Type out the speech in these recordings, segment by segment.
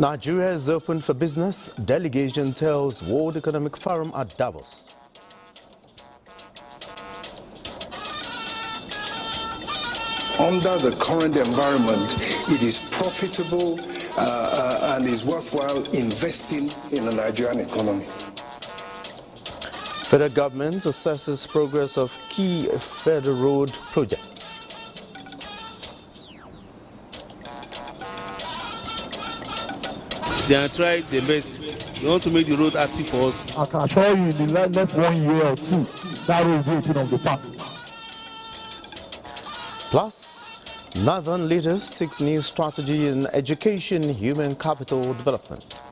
Nigeria is open for business. Delegation tells World Economic Forum at Davos. Under the current environment, it is profitable and is worthwhile investing in the Nigerian economy. Federal government assesses progress of key federal road projects. They are trying their best. They want to make the road active for us. I can assure you in the next 1 year or two, that road will be a thing of the past. Plus, Northern leaders seek new strategy in education, human capital development.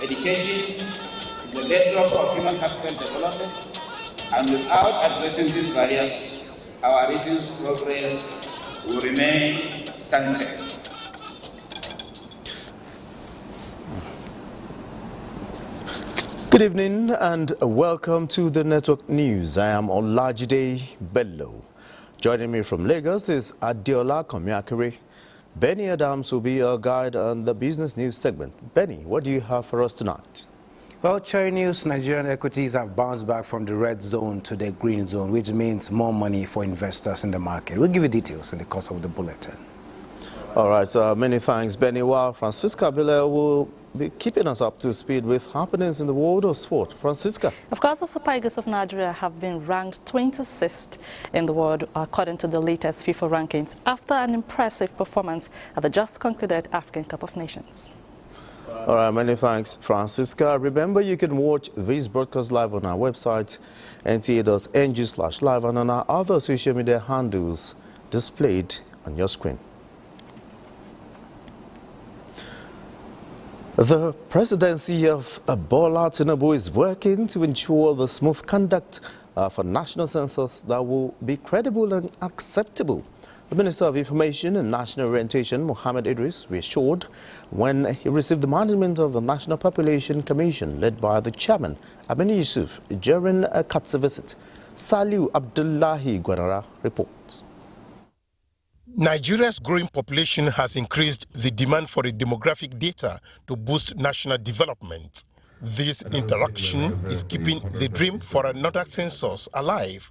Education is the bedrock of human capital development, and without addressing these barriers, our region's progress will remain stunted. Good evening and welcome to the Network News. I am Olajide Bello. Joining me from Lagos is Adiola Komiakere. Benny Adams will be our guide on the business news segment. Benny, what do you have for us tonight? Well, Cherry News, Nigerian equities have bounced back from the red zone to the green zone, which means more money for investors in the market. We'll give you details in the course of the bulletin. All right, many thanks, Benny. While Francisca Bile will be keeping us up to speed with happenings in the world of sport. Francisca. Of course, the Super Eagles of Nigeria have been ranked 26th in the world according to the latest FIFA rankings after an impressive performance at the just concluded African Cup of Nations. All right, many thanks, Francisca. Remember, you can watch this broadcast live on our website, nta.ng/live, and on our other social media handles displayed on your screen. The presidency of Bola Tinubu is working to ensure the smooth conduct for national census that will be credible and acceptable. The Minister of Information and National Orientation, Mohammed Idris, reassured when he received the management of the National Population Commission led by the chairman, Aminu Yusuf, during a Katsa visit. Saliu Abdullahi Gwanara reports. Nigeria's growing population has increased the demand for demographic data to boost national development. This interaction is keeping the dream for another census alive,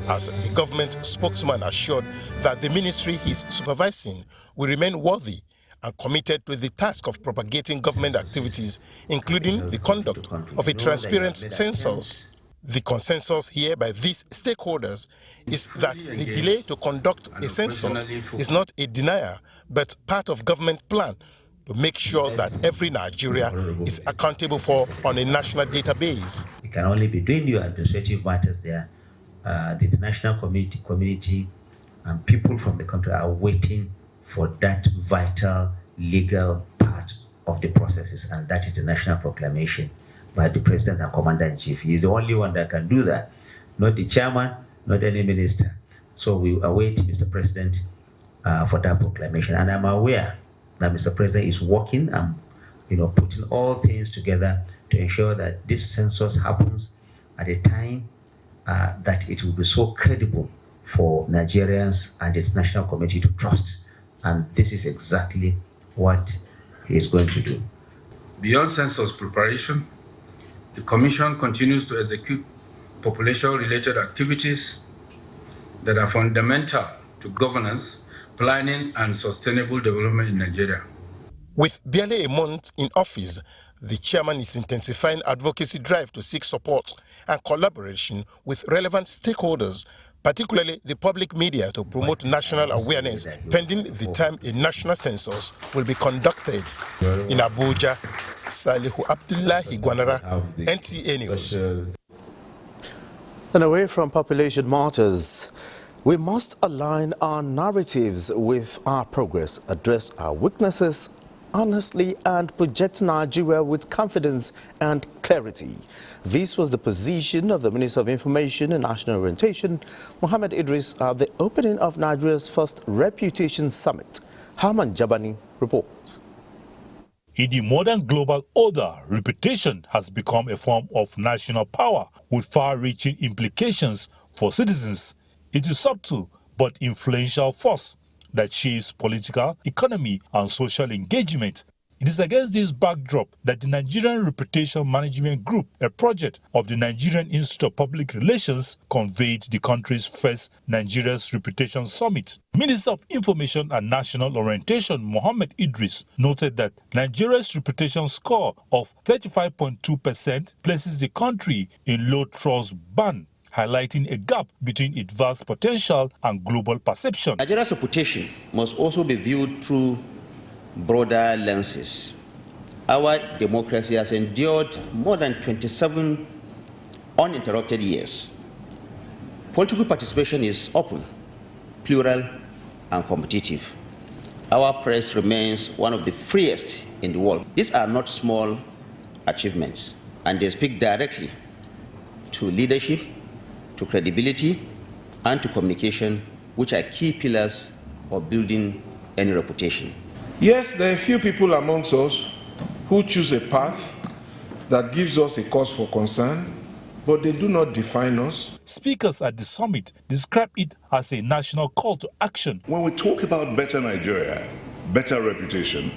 as the government spokesman assured that the ministry he's supervising will remain worthy and committed to the task of propagating government activities, including the conduct of a transparent census. The consensus here by these stakeholders is that the delay to conduct a census is not a denial, but part of government plan to make sure that every Nigeria is accountable for on a national database. It can only be doing your administrative matters there. The international community and people from the country are waiting for that vital legal part of the processes, and that is the national proclamation by the President and Commander-in-Chief. He is the only one that can do that, not the chairman, not any minister. So we await Mr. President for that proclamation. And I'm aware that Mr. President is working and putting all things together to ensure that this census happens at a time that it will be so credible for Nigerians and the international community to trust. And this is exactly what he is going to do. Beyond census preparation, the Commission continues to execute population-related activities that are fundamental to governance, planning, and sustainable development in Nigeria. With barely a month in office, the chairman is intensifying advocacy drive to seek support and collaboration with relevant stakeholders, particularly the public media, to promote national awareness pending the time a national census will be conducted. In Abuja, Salihu Abdullahi Gwanara, NTA News. And away from population matters, we must align our narratives with our progress, address our weaknesses honestly, and project Nigeria with confidence and clarity. This was the position of the Minister of Information and National Orientation, Mohammed Idris, at the opening of Nigeria's first Reputation Summit. Harman Jabani reports. In the modern global order, reputation has become a form of national power with far-reaching implications for citizens. It is subtle but influential force that shapes political, economy, and social engagement. It is against this backdrop that the Nigerian Reputation Management Group, a project of the Nigerian Institute of Public Relations, conveyed the country's first Nigeria's Reputation Summit. Minister of Information and National Orientation, Mohammed Idris, noted that Nigeria's reputation score of 35.2% places the country in low trust band, highlighting a gap between its vast potential and global perception. Nigeria's reputation must also be viewed through broader lenses. Our democracy has endured more than 27 uninterrupted years. Political participation is open, plural, and competitive. Our press remains one of the freest in the world. These are not small achievements, and they speak directly to leadership, to credibility, and to communication, which are key pillars of building any reputation. Yes, there are a few people amongst us who choose a path that gives us a cause for concern, but they do not define us. Speakers at the summit describe it as a national call to action. When we talk about better Nigeria, better reputation,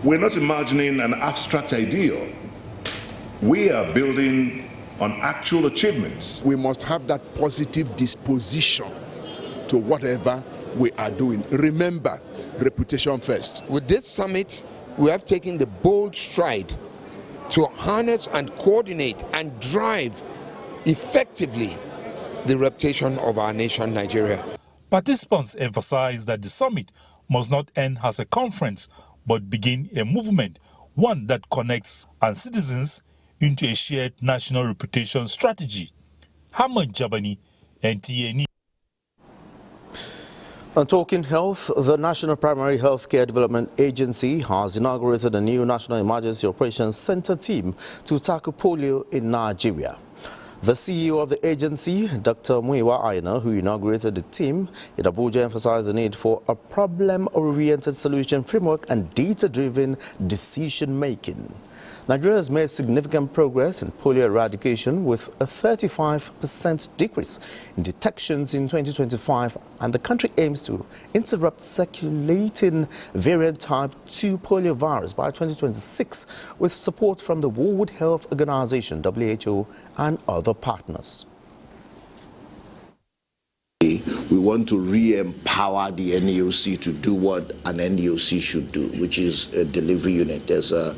we're not imagining an abstract ideal. We are building on actual achievements. We must have that positive disposition to whatever we are doing. Remember, reputation first. With this summit, we have taken the bold stride to harness and coordinate and drive effectively the reputation of our nation, Nigeria. Participants emphasized that the summit must not end as a conference, but begin a movement, one that connects our citizens into a shared national reputation strategy. Hamad Jabani, NTA. On talking health, the National Primary Healthcare Development Agency has inaugurated a new National Emergency Operations Center team to tackle polio in Nigeria. The CEO of the agency, Dr. Muiwa Aina, who inaugurated the team in Abuja, emphasized the need for a problem-oriented solution framework and data-driven decision-making. Nigeria has made significant progress in polio eradication with a 35% decrease in detections in 2025, and the country aims to interrupt circulating variant type 2 polio virus by 2026 with support from the World Health Organization, WHO, and other partners. We want to re-empower the NEOC to do what an NEOC should do, which is a delivery unit. There's a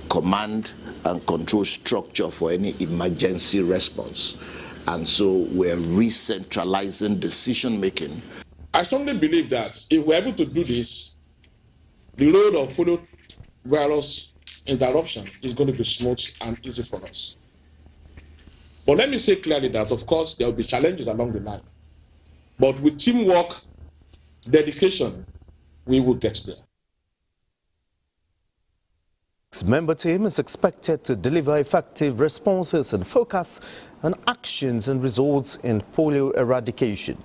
command and control structure for any emergency response. And so we're re-centralizing decision-making. I strongly believe that if we're able to do this, the road of polio virus interruption is going to be smooth and easy for us. But let me say clearly that, of course, there will be challenges along the line. But with teamwork, dedication, we will get there. Its member team is expected to deliver effective responses and focus on actions and results in polio eradication.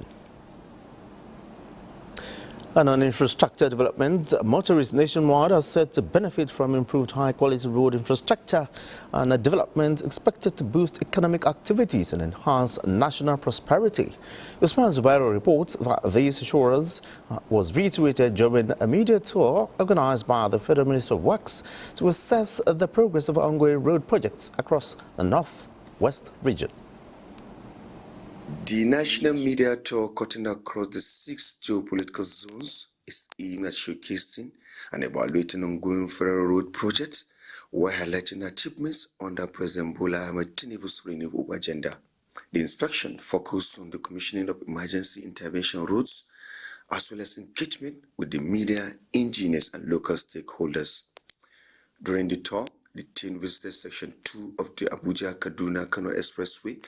And on infrastructure development, motorists nationwide are set to benefit from improved high-quality road infrastructure and a development expected to boost economic activities and enhance national prosperity. Usman Zubairo reports that these assurance was reiterated during a media tour organized by the Federal Minister of Works to assess the progress of ongoing road projects across the North-West region. The national media tour cutting across the 6 geopolitical zones is aimed at showcasing and evaluating ongoing federal road projects while highlighting achievements under President Bola Ahmed Tinubu's renewable agenda. The inspection focused on the commissioning of emergency intervention roads as well as engagement with the media, engineers and local stakeholders. During the tour, the team visited Section 2 of the Abuja-Kaduna-Kano Expressway,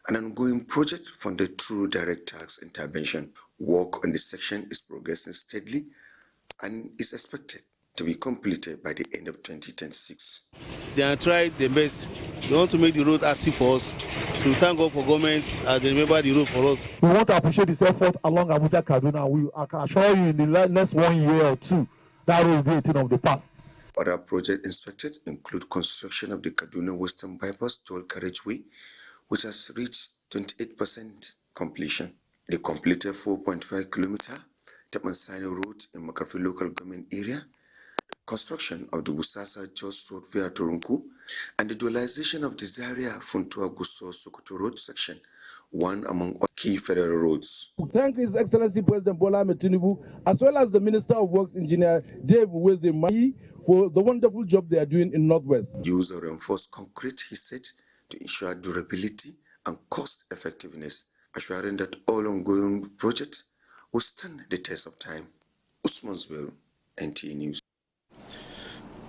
an ongoing project funded through direct tax intervention. Work on this section is progressing steadily and is expected to be completed by the end of 2026. They have tried their best. They want to make the road active for us. So we thank God for government as they remember the road for us. We want to appreciate this effort along Abuja Kaduna. I can assure you in the next 1 year or two, that will be a thing of the past. Other projects inspected include construction of the Kaduna Western Bypass toll carriageway, which has reached 28% completion. The completed 4.5 kilometer Temansani Road in Makarfi local government area, construction of the Busasa Jos Road via Turunku, and the dualization of the Zaria Funtua Gusso Sokoto Road section, one among all key federal roads. Thank His Excellency President Bola Ahmed Tinubu, as well as the Minister of Works Engineer Dave Weze for the wonderful job they are doing in Northwest. Use of reinforced concrete, he said, to ensure durability and cost effectiveness, assuring that all ongoing projects will stand the test of time. Usman Zubairu, NTA News.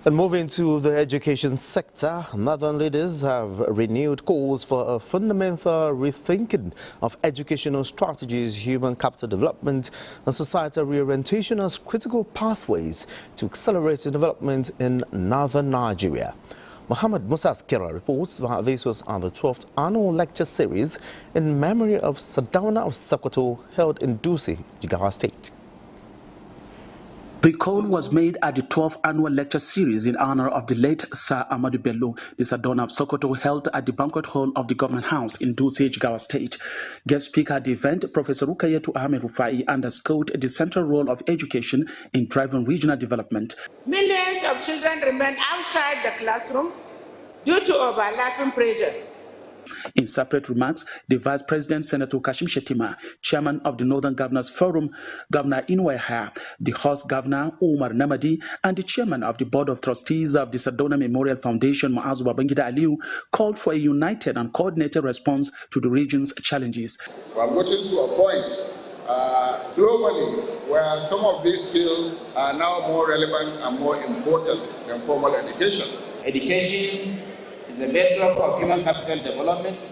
And moving to the education sector, northern leaders have renewed calls for a fundamental rethinking of educational strategies, human capital development, and societal reorientation as critical pathways to accelerating development in northern Nigeria. Muhammad Musa Askira reports that this was on the 12th annual lecture series in memory of Sardauna of Sokoto held in Dutse, Jigawa State. The call was made at the 12th annual lecture series in honor of the late Sir Ahmadu Bello, the Sardauna of Sokoto, held at the banquet hall of the Government House in Dutse, Jigawa State. Guest speaker at the event, Professor Rukayetu Ahmed Rufai, underscored the central role of education in driving regional development. Millions of children remain outside the classroom due to overlapping pressures. In separate remarks, the Vice President, Senator Kashim Shettima, Chairman of the Northern Governors Forum, Governor Inwaiha, the host Governor Umar Namadi, and the Chairman of the Board of Trustees of the Sardauna Memorial Foundation, Maazu Babangida Aliu, called for a united and coordinated response to the region's challenges. We have gotten to a point globally where some of these skills are now more relevant and more important than formal education. Education is the bedrock of human capital development,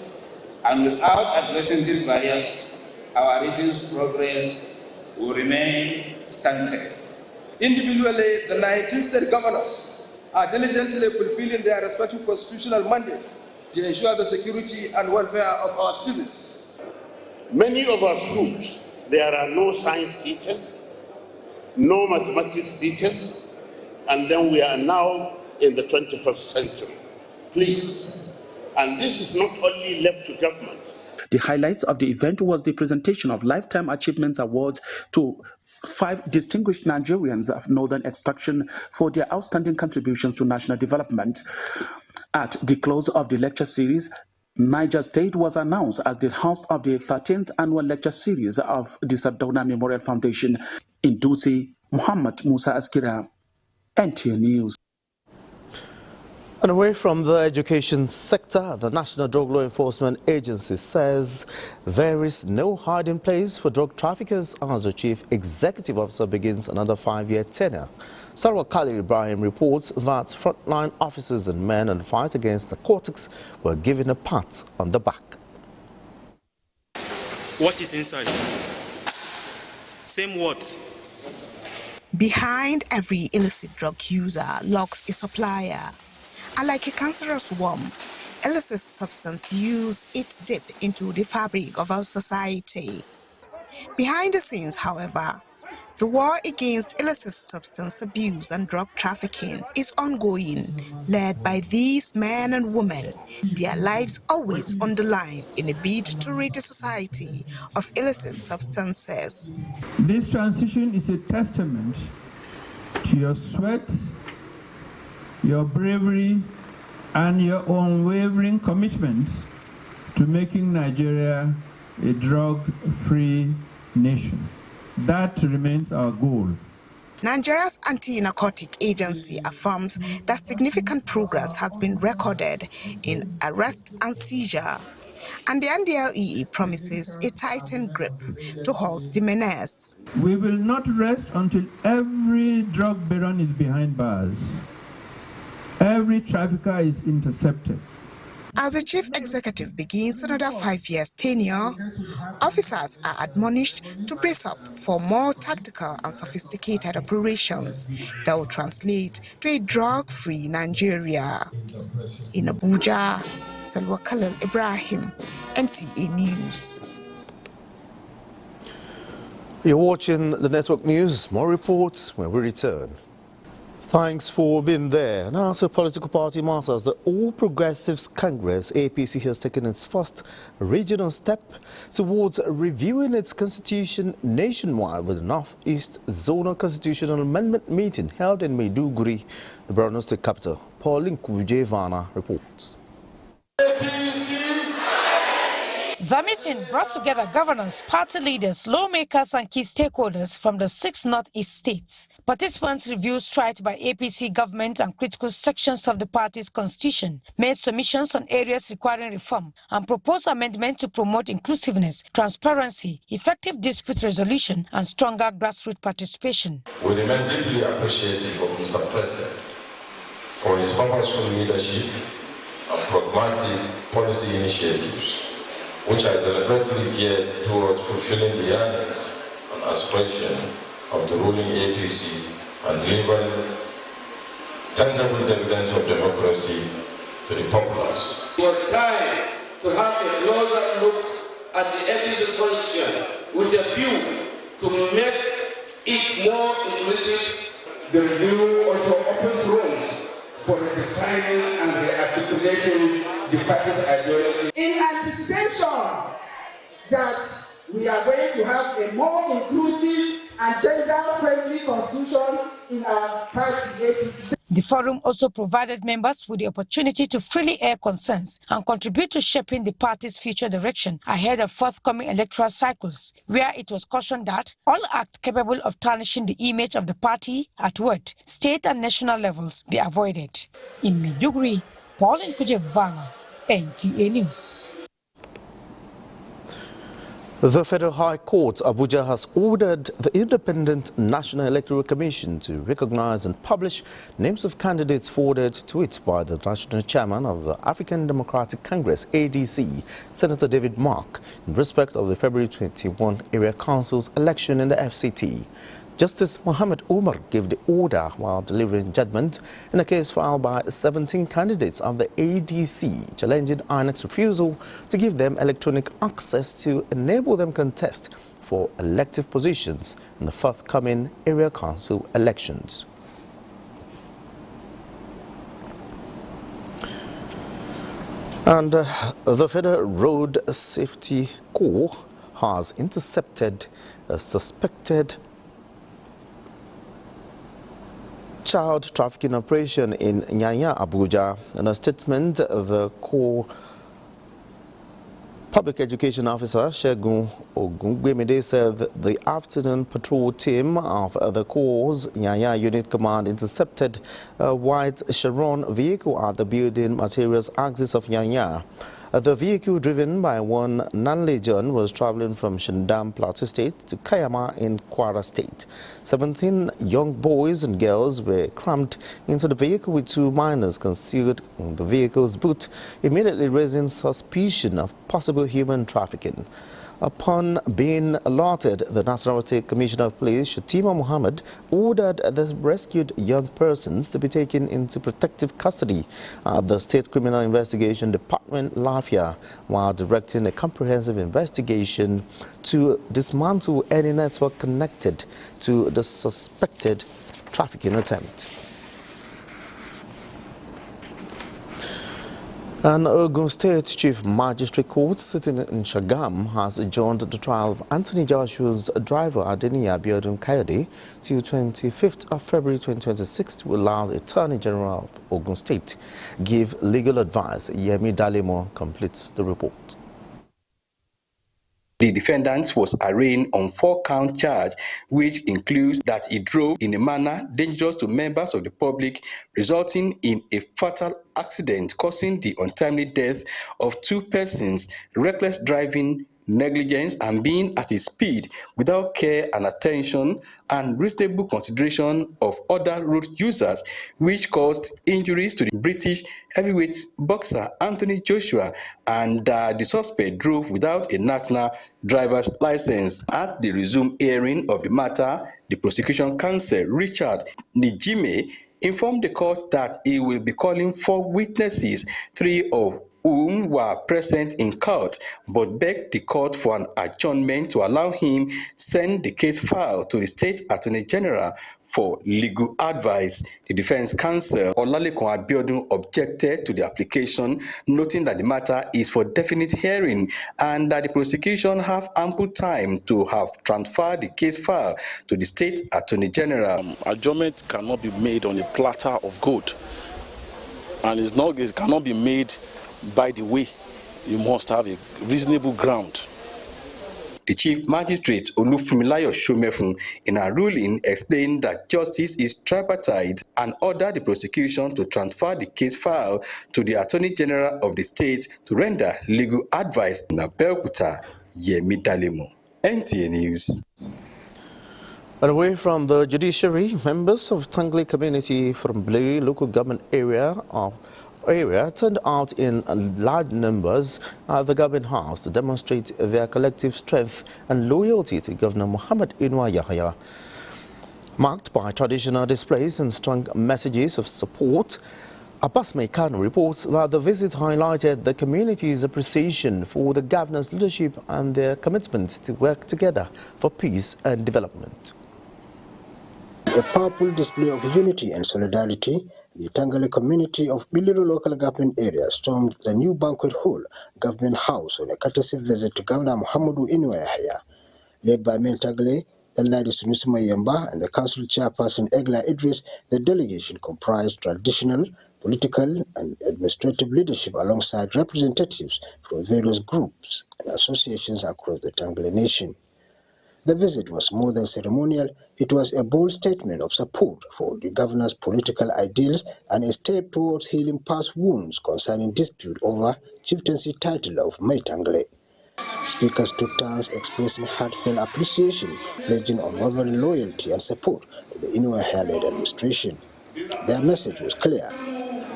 and without addressing these barriers, our region's progress will remain stunted. Individually, the 19 state governors are diligently fulfilling their respective constitutional mandate to ensure the security and welfare of our students. Many of our schools, there are no science teachers, no mathematics teachers, and then we are now in the 21st century. Please. And this is not only left to government. The highlights of the event was the presentation of Lifetime Achievements Awards to 5 distinguished Nigerians of northern extraction for their outstanding contributions to national development. At the close of the lecture series, Niger State was announced as the host of the 13th annual lecture series of the Sardauna Memorial Foundation. In Dutse, Muhammad Musa Askira, NTA News. And away from the education sector, the National Drug Law Enforcement Agency says there is no hiding place for drug traffickers as the Chief Executive Officer begins another 5-year tenure. Sarwa Khalil Ibrahim reports that frontline officers and men in the fight against narcotics were given a pat on the back. What is inside? Same what? Behind every illicit drug user lurks a supplier. And like a cancerous worm, illicit substance use eats deep into the fabric of our society. Behind the scenes, however, the war against illicit substance abuse and drug trafficking is ongoing, led by these men and women, their lives always on the line in a bid to rid the society of illicit substances. This transition is a testament to your sweat, your bravery, and your unwavering commitment to making Nigeria a drug-free nation. That remains our goal. Nigeria's anti-narcotic agency affirms that significant progress has been recorded in arrest and seizure, and the NDLEA promises a tightened grip to halt the menace. We will not rest until every drug baron is behind bars. Every trafficker is intercepted. As the chief executive begins another 5-year tenure, officers are admonished to brace up for more tactical and sophisticated operations that will translate to a drug-free Nigeria. In Abuja, Salwa Khalil Ibrahim, NTA News. You're watching the Network News. More reports when we return. Thanks for being there. Now to political party matters. The All Progressives Congress, APC, has taken its first regional step towards reviewing its constitution nationwide with the Northeast Zonal Constitutional Amendment meeting held in Maiduguri, the Borno State capital. Pauline Kujevana reports. The meeting brought together governors, party leaders, lawmakers and key stakeholders from the 6 Northeast states. Participants reviewed strides by APC government and critical sections of the party's constitution, made submissions on areas requiring reform, and proposed amendments to promote inclusiveness, transparency, effective dispute resolution, and stronger grassroots participation. We remain deeply appreciative of Mr. President for his purposeful leadership and pragmatic policy initiatives, which are deliberately geared towards fulfilling the yearnings and aspirations of the ruling APC and delivering tangible dividends of democracy to the populace. It was time to have a closer look at the APC constitution with a view to make it more inclusive. The review also opens rooms for redefining and re-articulating the party's ideology. In anticipation that we are going to have a more inclusive and gender-friendly constitution in our party, APC. The forum also provided members with the opportunity to freely air concerns and contribute to shaping the party's future direction ahead of forthcoming electoral cycles, where it was cautioned that all acts capable of tarnishing the image of the party at ward, state and national levels be avoided. In Maiduguri, Pauline Kujevana, NTA News. The Federal High Court, Abuja, has ordered the Independent National Electoral Commission to recognize and publish names of candidates forwarded to it by the National Chairman of the African Democratic Congress, ADC, Senator David Mark, in respect of the February 21 Area Council's election in the FCT. Justice Mohammed Umar gave the order while delivering judgment in a case filed by 17 candidates of the ADC, challenging INEC's refusal to give them electronic access to enable them contest for elective positions in the forthcoming area council elections. And the Federal Road Safety Corps has intercepted a suspected child trafficking operation in Nyanya, Abuja. In a statement, the Corps Public Education Officer Shegun Ogungwemide said the afternoon patrol team of the Corps' Nyanya Unit Command intercepted a white Sharon vehicle at the building materials axis of Nyanya. The vehicle, driven by one Nanle John, was traveling from Shandam Plateau State to Kayama in Kwara State. 17 young boys and girls were crammed into the vehicle with 2 minors concealed in the vehicle's boot, immediately raising suspicion of possible human trafficking. Upon being alerted, the National State Commissioner of Police, Shatima Muhammad, ordered the rescued young persons to be taken into protective custody at the State Criminal Investigation Department, Lafia, while directing a comprehensive investigation to dismantle any network connected to the suspected trafficking attempt. An Ogun State Chief Magistrate Court sitting in Shagam has adjourned the trial of Anthony Joshua's driver Adeniyi Abiodun Kayode to 25th of February 2026 to allow the Attorney General of Ogun State give legal advice. Yemi Dalemo completes the report. The defendant was arraigned on 4-count charge, which includes that he drove in a manner dangerous to members of the public, resulting in a fatal accident causing the untimely death of 2 persons, reckless driving, negligence, and being at a speed without care and attention and reasonable consideration of other road users, which caused injuries to the British heavyweight boxer Anthony Joshua, and the suspect drove without a national driver's license. At the resumed hearing of the matter, the prosecution counsel Richard Nijime informed the court that he will be calling 4 witnesses, 3 of whom were present in court, but begged the court for an adjournment to allow him send the case file to the State Attorney General for legal advice. The defense counsel, Olalekan Abiodun, objected to the application, noting that the matter is for definite hearing and that the prosecution have ample time to have transferred the case file to the State Attorney General. Adjournment cannot be made on a platter of gold, and it cannot be made by the way. You must have a reasonable ground. The Chief Magistrate Olufunmilayo Shomefun, in a ruling, explained that justice is tripartite and ordered the prosecution to transfer the case file to the Attorney General of the state to render legal advice. In Abeokuta, Yemi Dalemo, NTA News. And away from the judiciary, members of Tangley community from Blue local government area turned out in large numbers at the government house to demonstrate their collective strength and loyalty to Governor Muhammad Inuwa Yahaya. Marked by traditional displays and strong messages of support, Abbas Meikano reports that the visit highlighted the community's appreciation for the governor's leadership and their commitment to work together for peace and development. A powerful display of unity and solidarity, the Tangley community of Biliro local government area stormed the new banquet hall, government house, on a courtesy visit to Governor Muhammadu Inuwa Yahaya. Led by Mayor Tangley, Ladi Sunusuma Yamba, and the council chairperson Egla Idris, the delegation comprised traditional, political, and administrative leadership alongside representatives from various groups and associations across the Tangley nation. The visit was more than ceremonial. It was a bold statement of support for the governor's political ideals and a step towards healing past wounds concerning dispute over chieftaincy title of Mai Tangley. Speakers took turns expressing heartfelt appreciation, pledging unwavering loyalty and support to the Inuwa Yahaya-led administration. Their message was clear.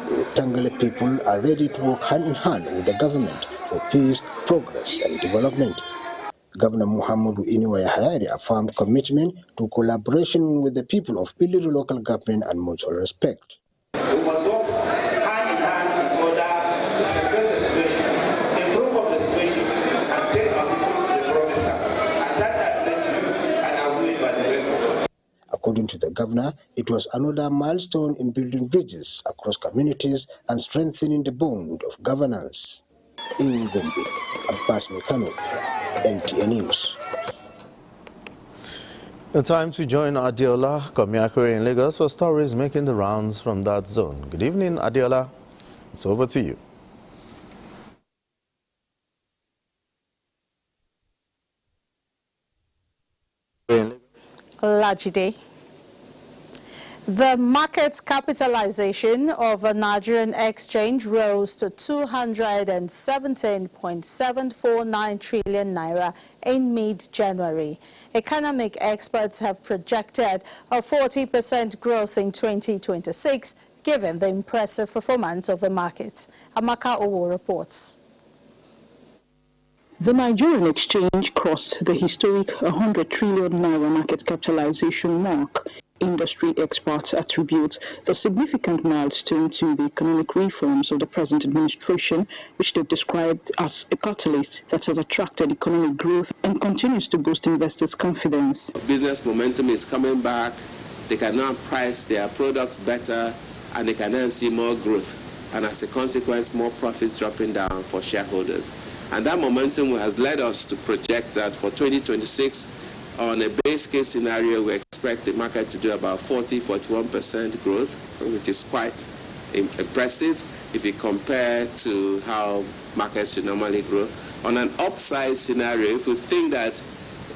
The Tangley people are ready to work hand in hand with the government for peace, progress and development. Governor Muhammadu Inuwa Yahaya affirmed commitment to collaboration with the people of Biliro local government and mutual respect. We must work hand in hand in order to separate the situation, improve the situation, and take our people to the promised land. And that lets you and are will by the rest of us. According to the governor, it was another milestone in building bridges across communities and strengthening the bond of governance. In Gombe, Abbas Meikano, NTA News. The time to join Adiola Komiakere in Lagos for stories making the rounds from that zone. Good evening, Adiola. It's over to you. Lajide. The market capitalization of a Nigerian exchange rose to 217.749 trillion naira in mid-January. Economic experts have projected a 40% growth in 2026, given the impressive performance of the market. Amaka Owo reports. The Nigerian exchange crossed the historic 100 trillion naira market capitalization mark. Industry experts attribute the significant milestone to the economic reforms of the present administration, which they described as a catalyst that has attracted economic growth and continues to boost investors' confidence. Business momentum is coming back. They can now price their products better, and they can then see more growth, and as a consequence, more profits dropping down for shareholders. And that momentum has led us to project that for 2026, on a base case scenario, we expect the market to do about 41% growth, so which is quite impressive if you compare to how markets should normally grow. On an upside scenario, if we think that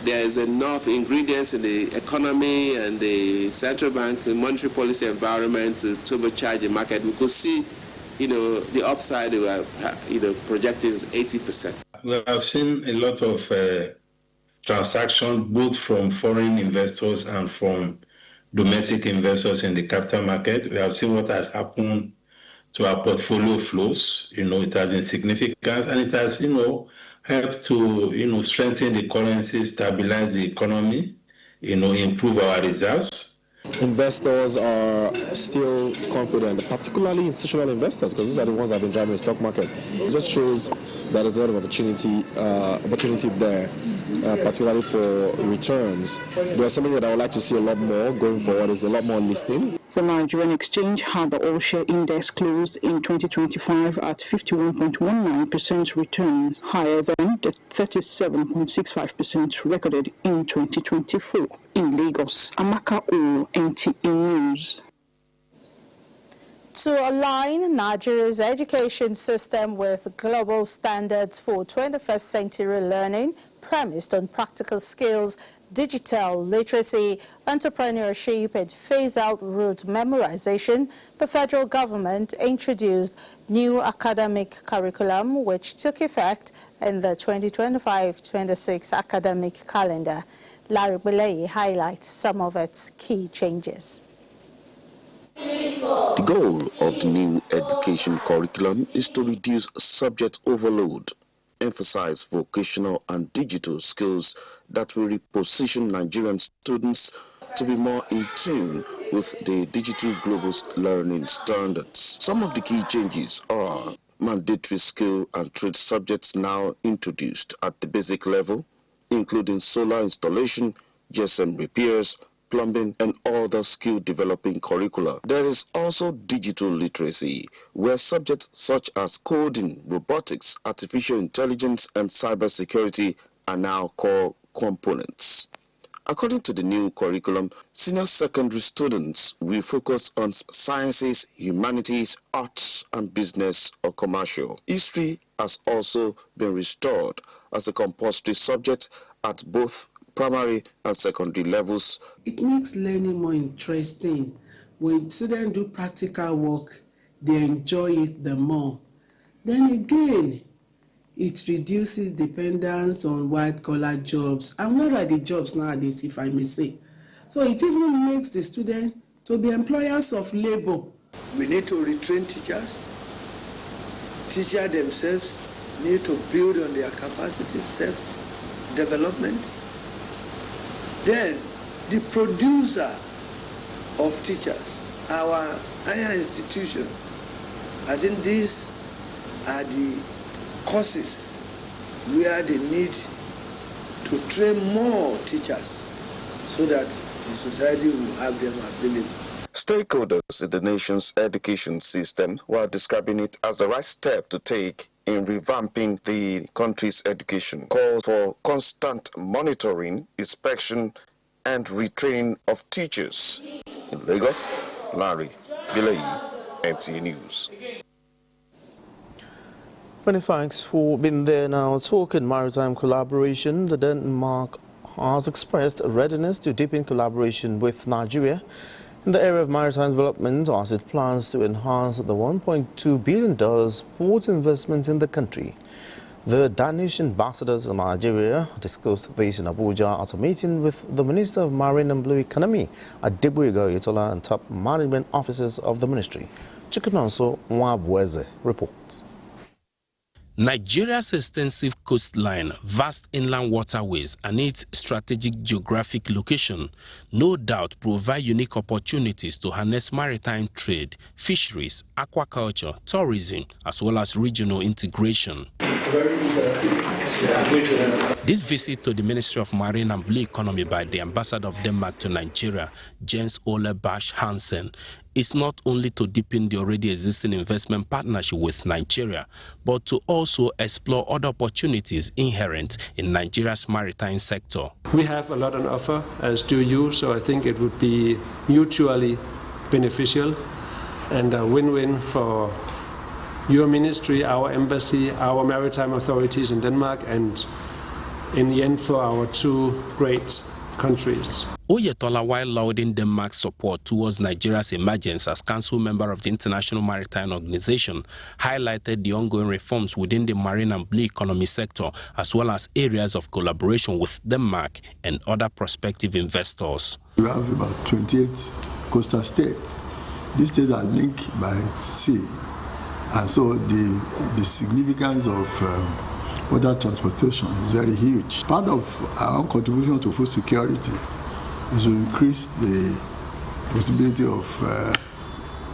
there is enough ingredients in the economy and the central bank and monetary policy environment to turbocharge the market, we could see, the upside we are, projecting is 80%. We have seen a lot of transactions, both from foreign investors and from domestic investors in the capital market. We have seen what had happened to our portfolio flows. It has been significant, and it has, helped to, strengthen the currency, stabilize the economy, improve our results. Investors are still confident, particularly institutional investors, because those are the ones that have been driving the stock market. It just shows that there's a lot of opportunity there, particularly for returns. There's something that I would like to see a lot more going forward, is a lot more listing. The Nigerian exchange had the all-share index closed in 2025 at 51.19% returns, higher than the 37.65% recorded in 2024. In Lagos, Amaka O, NTA News. To align Nigeria's education system with global standards for 21st century learning, premised on practical skills, digital literacy, entrepreneurship, and phase-out route memorization, the federal government introduced new academic curriculum which took effect in the 2025-26 academic calendar. Larry Belay highlights some of its key changes. The goal of the new education curriculum is to reduce subject overload, emphasize vocational and digital skills that will reposition Nigerian students to be more in tune with the digital global learning standards. Some of the key changes are mandatory skill and trade subjects now introduced at the basic level, including solar installation, GSM repairs, plumbing, and other skill-developing curricula. There is also digital literacy, where subjects such as coding, robotics, artificial intelligence, and cybersecurity are now core components. According to the new curriculum, senior secondary students will focus on sciences, humanities, arts, and business or commercial. History has also been restored as a compulsory subject at both primary and secondary levels. It makes learning more interesting. When students do practical work, they enjoy it the more. Then again, it reduces dependence on white-collar jobs. And where are the jobs nowadays, if I may say? So it even makes the students to be employers of labor. We need to retrain teachers. Teachers themselves need to build on their capacity, self-development. Then, the producer of teachers, our higher institution, I think these are the courses where they need to train more teachers so that the society will have them available. Stakeholders in the nation's education system were describing it as the right step to take in revamping the country's education, calls for constant monitoring, inspection, and retraining of teachers. In Lagos, Larry Bilei, NTA News. Many thanks for being there. Now, talking maritime collaboration, the Denmark has expressed a readiness to deepen collaboration with Nigeria in the area of maritime development as it plans to enhance the $1.2 billion port investment in the country. The Danish ambassadors in Nigeria discussed this in Abuja at a meeting with the Minister of Marine and Blue Economy, Adeboyega Itola, and top management officers of the ministry. Chukwunonso Nwabweze reports. Nigeria's extensive coastline, vast inland waterways, and its strategic geographic location no doubt provide unique opportunities to harness maritime trade, fisheries, aquaculture, tourism, as well as regional integration. This visit to the Ministry of Marine and Blue Economy by the Ambassador of Denmark to Nigeria, Jens Ole Bach Hansen, is not only to deepen the already existing investment partnership with Nigeria, but to also explore other opportunities inherent in Nigeria's maritime sector. We have a lot on offer, as do you, so I think it would be mutually beneficial and a win-win for your ministry, our embassy, our maritime authorities in Denmark, and in the end for our two great countries. Oyetola, while lauding Denmark's support towards Nigeria's emergence as council member of the International Maritime Organization, highlighted the ongoing reforms within the marine and blue economy sector, as well as areas of collaboration with Denmark and other prospective investors. We have about 28 coastal states. These states are linked by sea, and so the significance of water transportation is very huge. Part of our contribution to food security is to increase the possibility of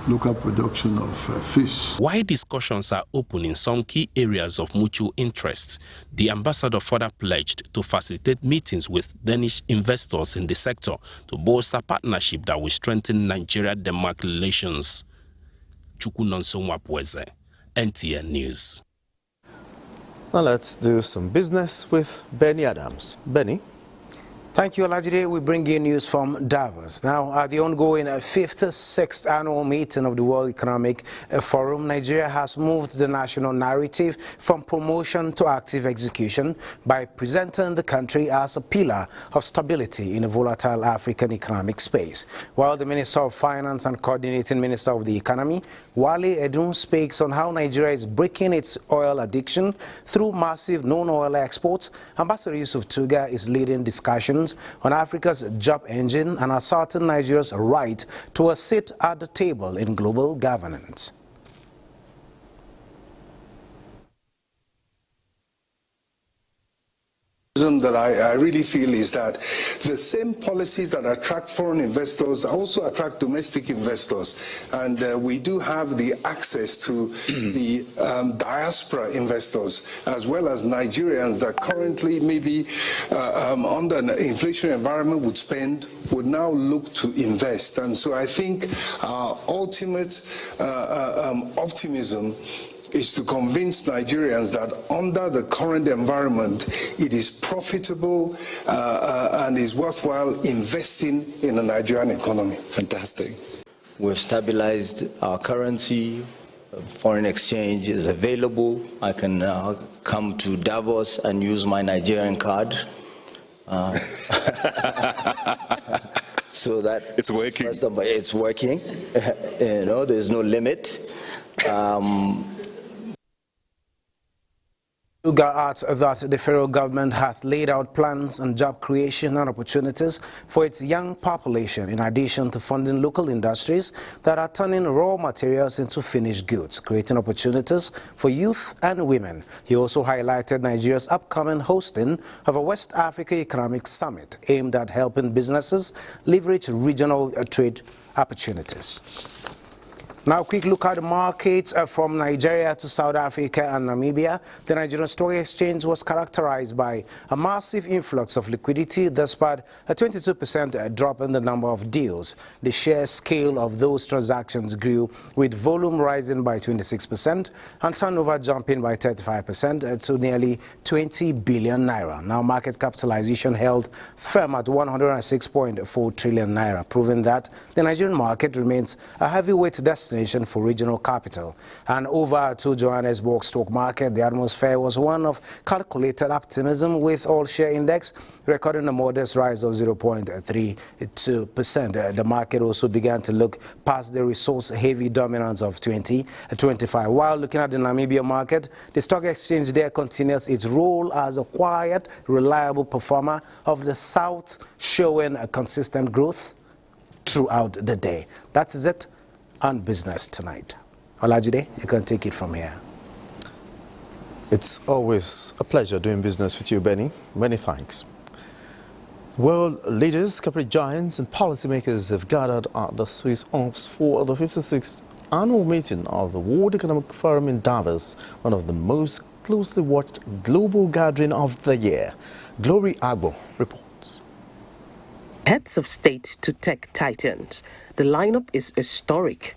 local production of fish. While discussions are open in some key areas of mutual interest, the ambassador further pledged to facilitate meetings with Danish investors in the sector to bolster partnership that will strengthen Nigeria-Denmark relations. Chukunonsonwapweze, NTN News. Now let's do some business with Benny Adams. Benny? Thank you, Olajide. We bring you news from Davos. Now, at the ongoing 56th annual meeting of the World Economic Forum, Nigeria has moved the national narrative from promotion to active execution by presenting the country as a pillar of stability in a volatile African economic space. While the Minister of Finance and Coordinating Minister of the Economy, Wale Edun, speaks on how Nigeria is breaking its oil addiction through massive non-oil exports, Ambassador Yusuf Tuga is leading discussions on Africa's job engine and asserting Nigeria's right to a seat at the table in global governance. That I really feel is that the same policies that attract foreign investors also attract domestic investors, and we do have the access to the diaspora investors as well as Nigerians that currently maybe under an inflationary environment would now look to invest. And so I think our ultimate optimism is to convince Nigerians that under the current environment, it is profitable and is worthwhile investing in the Nigerian economy. Fantastic. We've stabilized our currency. Foreign exchange is available. I can come to Davos and use my Nigerian card. So that it's working. First of all, it's working. You know, there's no limit. Tuga adds that the federal government has laid out plans on job creation and opportunities for its young population, in addition to funding local industries that are turning raw materials into finished goods, creating opportunities for youth and women. He also highlighted Nigeria's upcoming hosting of a West Africa Economic Summit aimed at helping businesses leverage regional trade opportunities. Now, a quick look at the markets from Nigeria to South Africa and Namibia. The Nigerian Stock Exchange was characterized by a massive influx of liquidity despite a 22% drop in the number of deals. The sheer scale of those transactions grew, with volume rising by 26% and turnover jumping by 35% to nearly 20 billion naira. Now, market capitalization held firm at 106.4 trillion naira, proving that the Nigerian market remains a heavyweight destination for regional capital. And over to Johannesburg stock market, the atmosphere was one of calculated optimism, with all share index recording a modest rise of 0.32%. The market also began to look past the resource-heavy dominance of 2025. While looking at the Namibia market, the stock exchange there continues its role as a quiet, reliable performer of the South, showing a consistent growth throughout the day. That is it on Business Tonight. Olajide, you can take it from here. It's always a pleasure doing business with you, Benny. Many thanks. World leaders, corporate giants and policymakers have gathered at the Swiss Alps for the 56th annual meeting of the World Economic Forum in Davos, one of the most closely watched global gathering of the year. Glory Agbo reports. Heads of state to tech titans. The lineup is historic.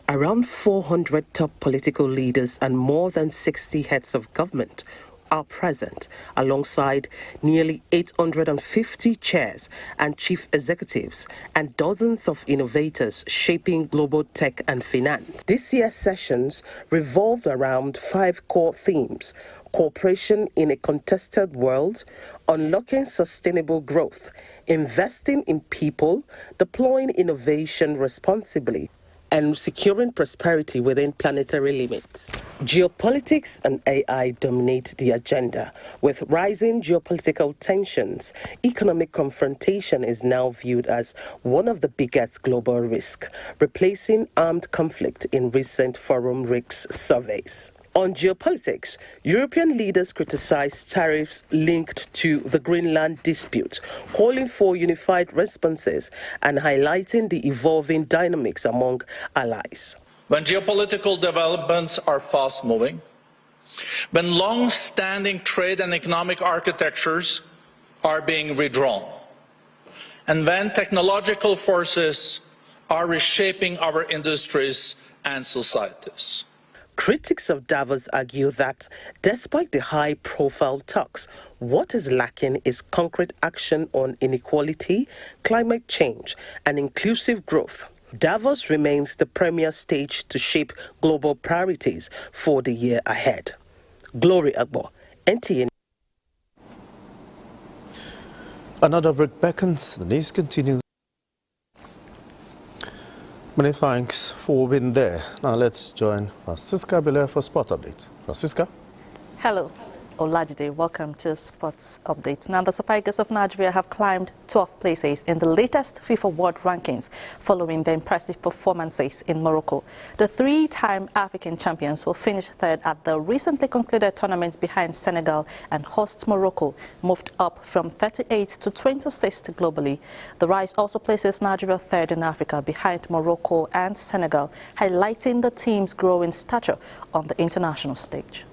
Around 400 top political leaders and more than 60 heads of government are present, alongside nearly 850 chairs and chief executives and dozens of innovators shaping global tech and finance. This year's sessions revolved around 5 core themes: cooperation in a contested world, unlocking sustainable growth, investing in people, deploying innovation responsibly, and securing prosperity within planetary limits. Geopolitics and AI dominate the agenda. With rising geopolitical tensions, economic confrontation is now viewed as one of the biggest global risks, replacing armed conflict in recent forum risks surveys. On geopolitics, European leaders criticized tariffs linked to the Greenland dispute, calling for unified responses and highlighting the evolving dynamics among allies. When geopolitical developments are fast-moving, when long-standing trade and economic architectures are being redrawn, and when technological forces are reshaping our industries and societies. Critics of Davos argue that despite the high-profile talks, what is lacking is concrete action on inequality, climate change, and inclusive growth. Davos remains the premier stage to shape global priorities for the year ahead. Glory Agbo, NTN. Another break beckons. The news continues. Many thanks for being there. Now let's join Francisca Belair for Sport Update. Francisca? Hello. Olajide, welcome to Sports Updates. Now, the Super Eagles of Nigeria have climbed 12 places in the latest FIFA World Rankings following their impressive performances in Morocco. The three-time African champions will finish third at the recently concluded tournament behind Senegal and host Morocco, moved up from 38th to 26th globally. The rise also places Nigeria third in Africa behind Morocco and Senegal, highlighting the team's growing stature on the international stage.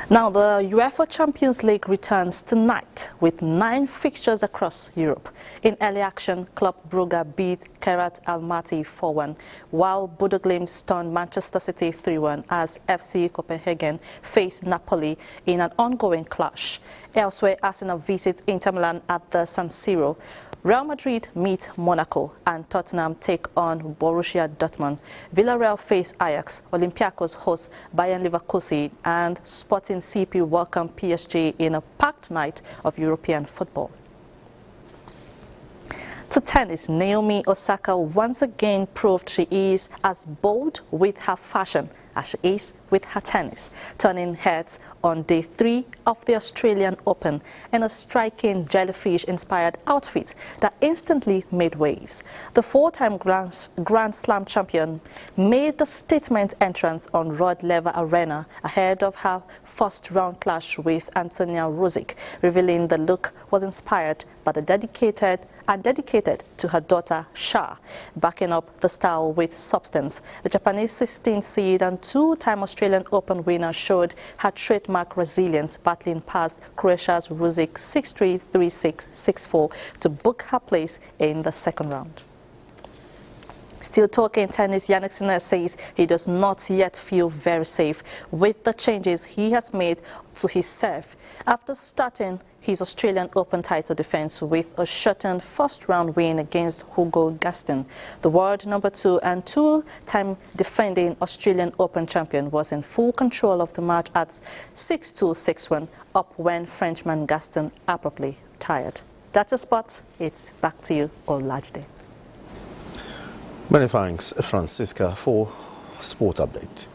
Now, the UEFA Champions League returns tonight with 9 fixtures across Europe. In early action, Club Brugge beat Kairat Almaty 4-1, while Bodo Glimt stunned Manchester City 3-1 as FC Copenhagen faced Napoli in an ongoing clash. Elsewhere, Arsenal visit Inter Milan at the San Siro. Real Madrid meet Monaco and Tottenham take on Borussia Dortmund. Villarreal face Ajax, Olympiacos host Bayern Leverkusen, and Sporting CP welcome PSG in a packed night of European football. To tennis, Naomi Osaka once again proved she is as bold with her fashion as she is with her tennis, turning heads on day 3 of the Australian Open in a striking jellyfish-inspired outfit that instantly made waves. The 4-time Grand Slam champion made the statement entrance on Rod Laver Arena ahead of her first-round clash with Antonia Rosic, revealing the look was inspired by the dedicated to her daughter Shah, backing up the style with substance. The Japanese 16th seed and 2-time Australian Open winner showed her trademark resilience, battling past Croatia's Rosic 6-3, 3-6, 6-4 to book her place in the second round. Still talking tennis, Yannick Sinner says he does not yet feel very safe with the changes he has made to his serve after starting his Australian Open title defense with a shortened first-round win against Hugo Gaston. The world number 2 and 2-time defending Australian Open champion was in full control of the match at 6-2, 6-1, up when Frenchman Gaston abruptly tired. That's a spot. It's back to you, Olajide. Many thanks, Francisca, for Sport Update.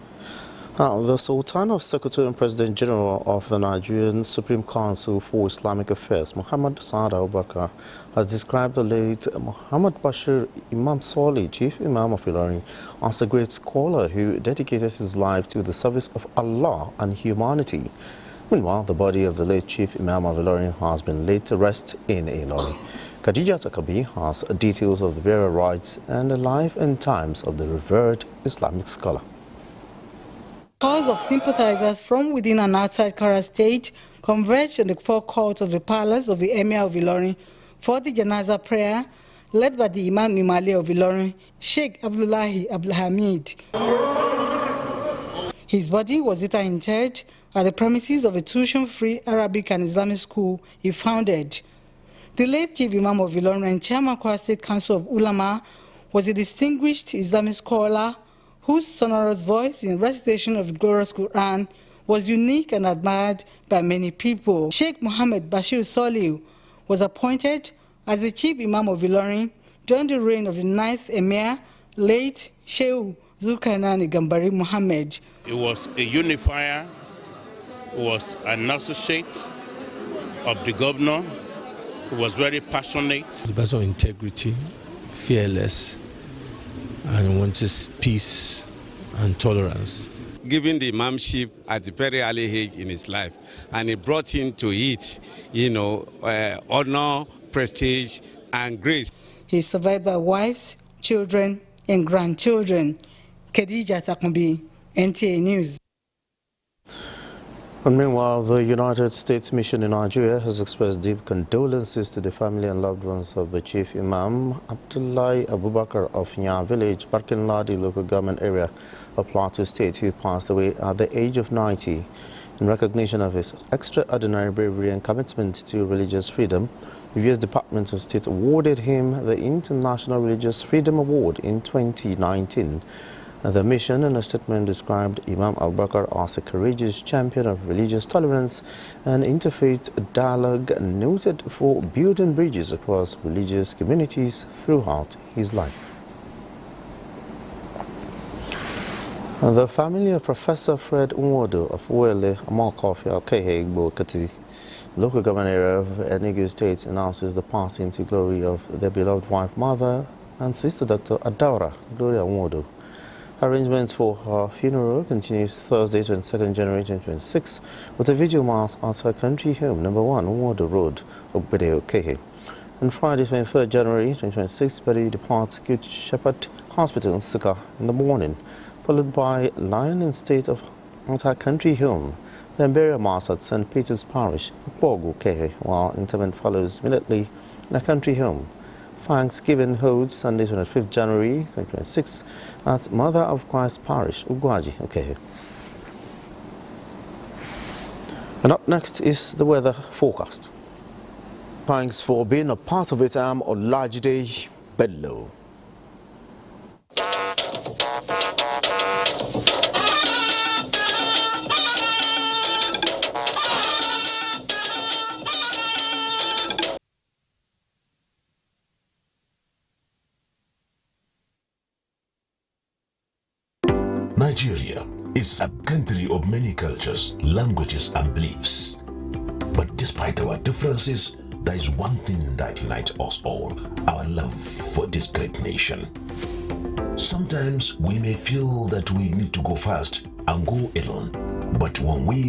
Now, the Sultan of Sokoto and President General of the Nigerian Supreme Council for Islamic Affairs, Muhammad Saad Abubakar, has described the late Muhammad Bashir Imam Soli, Chief Imam of Ilorin, as a great scholar who dedicated his life to the service of Allah and humanity. Meanwhile, the body of the late Chief Imam of Ilorin has been laid to rest in Ilorin. Khadija Takabi has details of the burial rites and the life and times of the revered Islamic scholar. Crowds of sympathizers from within and outside Kara State converged on the forecourt of the palace of the Emir of Ilorin for the Janaza prayer led by the Imam Imali of Ilorin, Sheikh Abdullahi Abdulhamid. His body was later interred at the premises of a tuition-free Arabic and Islamic school he founded. The late Chief Imam of Ilorin and Chairman of Kwara State Council of Ulama was a distinguished Islamic scholar whose sonorous voice in recitation of the glorious Quran was unique and admired by many people. Sheikh Mohammed Bashir Soliu was appointed as the Chief Imam of Ilorin during the reign of the 9th Emir, late Sheikh Zulkarnain Gambari Muhammad. He was a unifier, he was an associate of the governor. He was very passionate. The person of integrity, fearless, and wanted peace and tolerance. Given the imamship at a very early age in his life, and it brought him to it, honor, prestige, and grace. He is survived by wives, children, and grandchildren. Khadija Takumbi, NTA News. And meanwhile, the United States Mission in Nigeria has expressed deep condolences to the family and loved ones of the Chief Imam Abdullahi Abubakar of Nya Village, Barkinladi local government area of Plateau State, who passed away at the age of 90. In recognition of his extraordinary bravery and commitment to religious freedom, the U.S. Department of State awarded him the International Religious Freedom Award in 2019. The mission, in a statement, described Imam Abubakar as a courageous champion of religious tolerance and interfaith dialogue, noted for building bridges across religious communities throughout his life. The family of Professor Fred Nwodo of Wele, Amokofi, Okehegbo, Kati, local government area of Enugu State, announces the passing to glory of their beloved wife, mother, and sister, Dr. Adaura Gloria Nwodo. Arrangements for her funeral continue Thursday, 22nd January 2026, with a vigil mass at her country home, number 1, Nwodo Road, Ogbede Okehe. On Friday, 23rd January 2026, Betty departs Good Shepherd Hospital in Suka in the morning, followed by lying in state of at her country home. Then burial mass at St. Peter's Parish, Okpogo Okehe, while interment follows immediately in her country home. Thanksgiving holds Sunday, 25th January 2026 at Mother of Christ Parish, Ugwaji, Okehe. And up next is the weather forecast. Thanks for being a part of it. I'm Olajide Bello. Nigeria is a country of many cultures, languages, and beliefs. But despite our differences, there is one thing that unites us all: our love for this great nation. Sometimes we may feel that we need to go fast and go alone, but when we